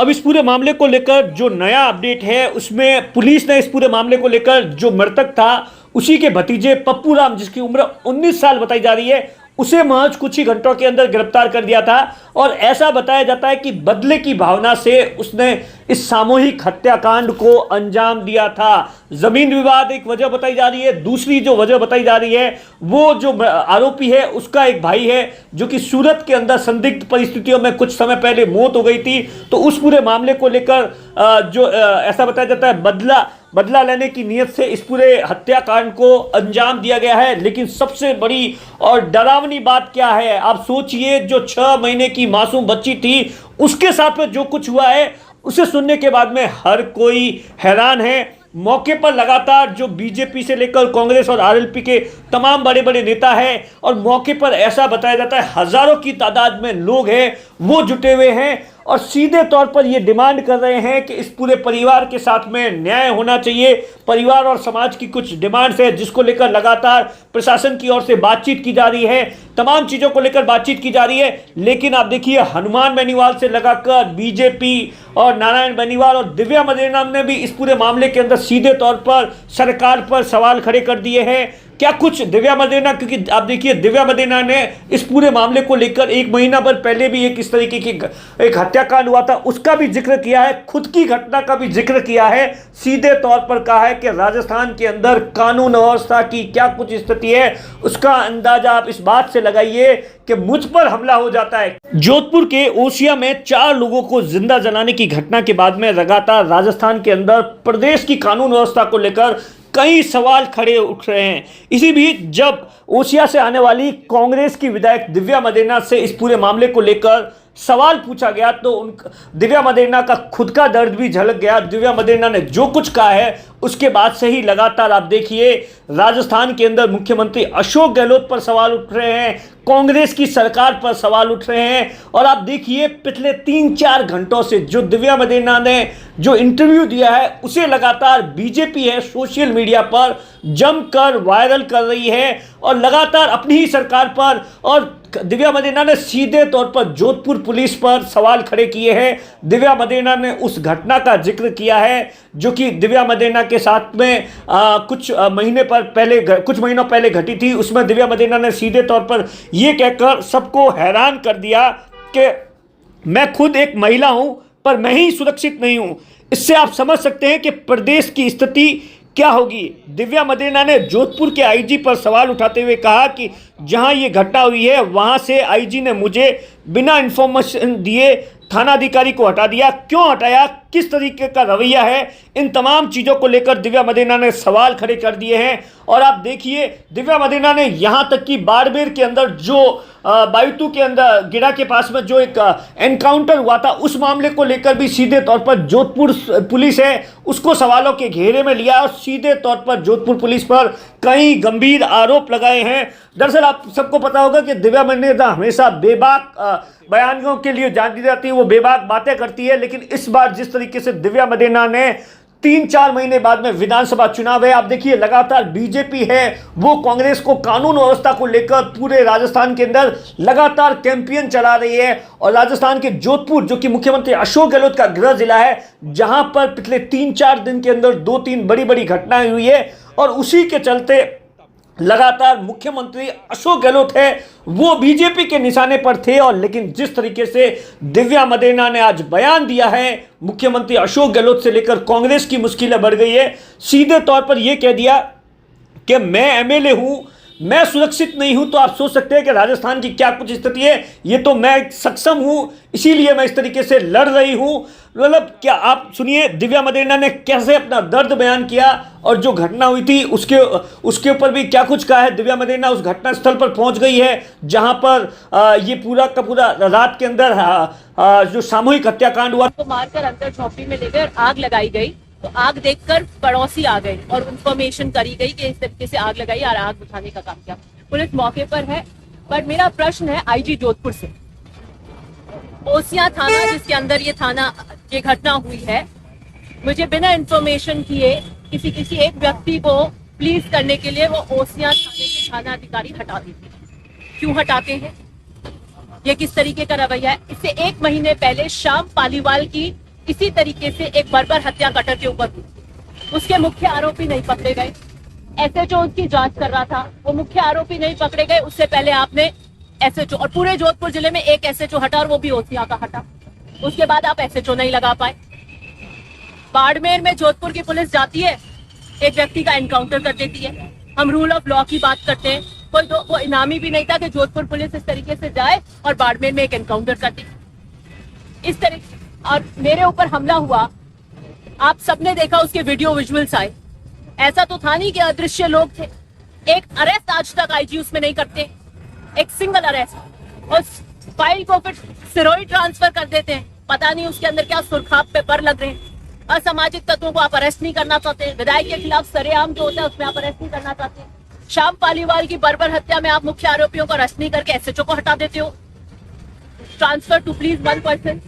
अब इस पूरे मामले को लेकर जो नया अपडेट है उसमें पुलिस ने इस पूरे मामले को लेकर जो मृतक था उसी के भतीजे पप्पू राम, जिसकी उम्र 19 साल बताई जा रही है, उसे महज कुछ ही घंटों के अंदर गिरफ्तार कर दिया था। और ऐसा बताया जाता है कि बदले की भावना से उसने इस सामूहिक हत्याकांड को अंजाम दिया था। जमीन विवाद एक वजह बताई जा रही है। दूसरी जो वजह बताई जा रही है वो जो आरोपी है उसका एक भाई है जो कि सूरत के अंदर संदिग्ध परिस्थितियों में कुछ समय पहले मौत हो गई थी। तो उस पूरे मामले को लेकर जो ऐसा बताया जाता है बदला लेने की नीयत से इस पूरे हत्याकांड को अंजाम दिया गया है। लेकिन सबसे बड़ी और डरावनी बात क्या है, आप सोचिए, जो 6 महीने की मासूम बच्ची थी उसके साथ में जो कुछ हुआ है उसे सुनने के बाद में हर कोई हैरान है। मौके पर लगातार जो बीजेपी से लेकर कांग्रेस और आरएलपी के तमाम बड़े बड़े नेता हैं और मौके पर ऐसा बताया जाता है हजारों की तादाद में लोग हैं वो जुटे हुए हैं और सीधे तौर पर ये डिमांड कर रहे हैं कि इस पूरे परिवार के साथ में न्याय होना चाहिए। परिवार और समाज की कुछ डिमांड्स है जिसको लेकर लगातार प्रशासन की ओर से बातचीत की जा रही है, तमाम चीज़ों को लेकर बातचीत की जा रही है। लेकिन आप देखिए, हनुमान बेनीवाल से लगाकर बीजेपी और नारायण बेनीवाल और दिव्या मदेरणा ने भी इस पूरे मामले के अंदर सीधे तौर पर सरकार पर सवाल खड़े कर दिए हैं। क्या कुछ दिव्या मदेरणा, क्योंकि आप देखिए दिव्या मदेरणा ने इस पूरे मामले को लेकर 1 महीना भर पहले भी एक इस तरीके की एक हत्याकांड हुआ था उसका भी जिक्र किया है, खुद की घटना का भी जिक्र किया है। सीधे तौर पर कहा है कि राजस्थान के अंदर कानून व्यवस्था की क्या कुछ स्थिति है उसका अंदाजा आप इस बात से लगाइए कि मुझ पर हमला हो जाता है। जोधपुर के ओसिया में 4 लोगों को जिंदा जलाने की घटना के बाद में लगातार राजस्थान के अंदर प्रदेश की कानून व्यवस्था को लेकर कई सवाल खड़े उठ रहे हैं। इसी बीच जब ओसिया से आने वाली कांग्रेस की विधायक दिव्या मदेरणा से इस पूरे मामले को लेकर सवाल पूछा गया तो दिव्या मदेरणा का खुद का दर्द भी झलक गया। दिव्या मदेरणा ने जो कुछ कहा है उसके बाद से ही लगातार आप देखिए राजस्थान के अंदर मुख्यमंत्री अशोक गहलोत पर सवाल उठ रहे हैं, कांग्रेस की सरकार पर सवाल उठ रहे हैं। और आप देखिए पिछले 3-4 घंटों से जो दिव्या मदेरणा ने जो इंटरव्यू दिया है उसे लगातार बीजेपी है सोशल मीडिया पर जमकर वायरल कर रही है और लगातार अपनी ही सरकार पर और दिव्या मदेरणा ने सीधे तौर पर जोधपुर पुलिस पर सवाल खड़े किए हैं। दिव्या मदेरणा ने उस घटना का जिक्र किया है जो कि दिव्या मदेरणा के साथ में कुछ महीनों पहले घटी थी। उसमें दिव्या मदेरणा ने सीधे तौर पर यह कहकर सबको हैरान कर दिया कि मैं खुद एक महिला हूं पर मैं ही सुरक्षित नहीं हूं। इससे आप समझ सकते हैं कि प्रदेश की स्थिति क्या होगी। दिव्या मदेरणा ने जोधपुर के आईजी पर सवाल उठाते हुए कहा कि जहां ये घटना हुई है वहां से आईजी ने मुझे बिना इंफॉर्मेशन दिए थानाधिकारी को हटा दिया। क्यों हटाया, किस तरीके का रवैया है, इन तमाम चीज़ों को लेकर दिव्या मदेरणा ने सवाल खड़े कर दिए हैं। और आप देखिए दिव्या मदेरणा ने यहाँ तक कि बाड़मेर के अंदर जो बायतू के अंदर गिरा के पास में जो एक एनकाउंटर हुआ था उस मामले को लेकर भी सीधे तौर पर जोधपुर पुलिस है उसको सवालों के घेरे में लिया और सीधे तौर पर जोधपुर पुलिस पर कई गंभीर आरोप लगाए हैं। दरअसल आप सबको पता होगा कि दिव्या मदेरणा हमेशा बेबाक बयानों के लिए जानी जाती है, वो बेबाक बातें करती है। लेकिन इस बार जिस तरीके से दिव्या मदेरणा ने 3-4 महीने बाद में विधानसभा चुनाव है, आप देखिए लगातार बीजेपी है वो कांग्रेस को कानून व्यवस्था को लेकर पूरे राजस्थान के अंदर लगातार कैंपेन चला रही है। और राजस्थान के जोधपुर जो कि मुख्यमंत्री अशोक गहलोत का गृह जिला है जहां पर पिछले 3-4 दिन के अंदर 2-3 बड़ी घटनाएं हुई है और उसी के चलते लगातार मुख्यमंत्री अशोक गहलोत है वो बीजेपी के निशाने पर थे। और लेकिन जिस तरीके से दिव्या मदेरणा ने आज बयान दिया है मुख्यमंत्री अशोक गहलोत से लेकर कांग्रेस की मुश्किलें बढ़ गई है। सीधे तौर पर यह कह दिया कि मैं एमएलए हूं, मैं सुरक्षित नहीं हूं। तो आप सोच सकते हैं कि राजस्थान की क्या कुछ स्थिति है। ये तो मैं सक्षम हूं इसीलिए मैं इस तरीके से लड़ रही हूं। मतलब क्या आप सुनिए दिव्या मदेरणा ने कैसे अपना दर्द बयान किया और जो घटना हुई थी उसके ऊपर भी क्या कुछ कहा है। दिव्या मदेरणा उस घटना स्थल पर पहुंच गई है जहां पर ये पूरा का पूरा रात के अंदर जो सामूहिक हत्याकांड हुआ तो मारकर अंदर झोपड़ी में ले गए और आग लगाई गई। तो आग देखकर पड़ोसी आ गए और इन्फॉर्मेशन करी गई कि इस तरीके से आग लगाई और आग बुझाने का काम किया। पुलिस मौके पर है। पर मेरा प्रश्न है आईजी जोधपुर से, ओसिया थाना जिसके अंदर ये घटना हुई है, मुझे बिना इंफॉर्मेशन किए किसी एक व्यक्ति को प्लीज करने के लिए वो ओसिया थाने के थाना अधिकारी हटा देते हैं। क्यों हटाते हैं, ये किस तरीके का रवैया है। इससे 1 महीने पहले श्याम पालीवाल की इसी तरीके से एक बर्बर हत्या कटर के ऊपर हुई। उसके मुख्य आरोपी नहीं पकड़े गए। एसएचओ उसकी जांच कर रहा था, वो मुख्य आरोपी नहीं पकड़े गए। उससे पहले आपने एसएचओ, और पूरे जोधपुर जिले में एक एसएचओ हटा और वो भी ओसिया का हटा। उसके बाद आप एसएचओ नहीं लगा पाए। बाड़मेर में जोधपुर की पुलिस जाती है, एक व्यक्ति का एनकाउंटर कर देती है। हम रूल ऑफ लॉ की बात करते हैं, वो इनामी भी नहीं था कि जोधपुर पुलिस इस तरीके से जाए और बाड़मेर में एक एनकाउंटर कर दी इस तरीके। और मेरे ऊपर हमला हुआ, आप सबने देखा, उसके वीडियो विजुअल्स आए। ऐसा तो था नहीं कि अदृश्य लोग थे। एक अरेस्ट आज तक आईजी उसमें नहीं करते, एक सिंगल अरेस्ट। उस फाइल को फिर सिरोही ट्रांसफर कर देते हैं। पता नहीं उसके अंदर क्या सुरखाब पेपर लग रहे हैं। असामाजिक तत्वों को आप अरेस्ट नहीं करना चाहते। विधायक के खिलाफ सरेआम जो होता है उसमें आप अरेस्ट नहीं करना चाहते। श्याम पालीवाल की बर्बर हत्या में आप मुख्य आरोपियों को अरेस्ट नहीं करके एसएचओ को हटा देते हो। Transfer to please one person.